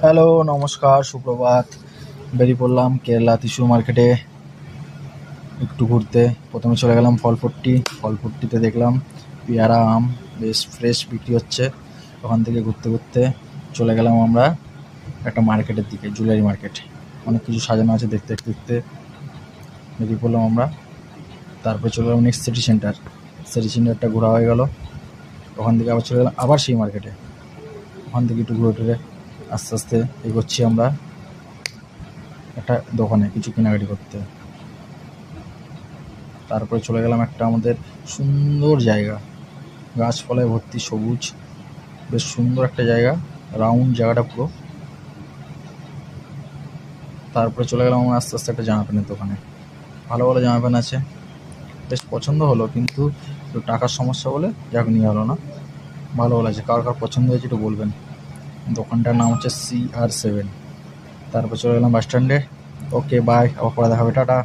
Hello, নমস্কার, সুপ্রভাত। বেরিয়ে পড়লাম কেরালা ত্রিশুর মার্কেটে একটু ঘুরতে। প্রথমে চলে গেলাম ফলপট্টিতে দেখলাম পেয়ারা আম বেশ ফ্রেশ বিক্রি হচ্ছে। ওখান থেকে ঘুরতে ঘুরতে চলে গেলাম আমরা একটা মার্কেটের দিকে, জুয়েলারি মার্কেট। অনেক কিছু সাজানো আছে, দেখতে দেখতে দেখতে বেরিয়ে পড়লাম আমরা। তারপরে চলে গেলাম নেক্সট সিটি সেন্টারটা ঘোরা হয়ে গেল। ওখান থেকে আবার চলে গেলাম আবার সেই মার্কেটে। ওখান থেকে একটু ঘুরে টুরে আস্তে আস্তে এগোচ্ছি আমরা একটা দোকানে কিছু কেনাকাটি করতে। তারপরে চলে গেলাম একটা আমাদের সুন্দর জায়গা, গাছপালায় ভর্তি, সবুজ, বেশ সুন্দর একটা জায়গা, রাউন্ড জায়গাটা পুরো। তারপরে চলে গেলাম আমরা আস্তে আস্তে একটা জামা প্যান্টের দোকানে। ভালো ভালো জামা প্যান্ট আছে, বেশ পছন্দ হলো, কিন্তু একটু টাকার সমস্যা বলে যাক নিয়ে হলো না। ভালো ভালো আছে, কার কার পছন্দ হয়েছে একটু বলবেন। দোকানটার নাম হচ্ছে CR7। তারপর চলে গেলাম বাস স্ট্যান্ডে। ওকে, বাই, আবার পরে দেখা হবে, টাটা।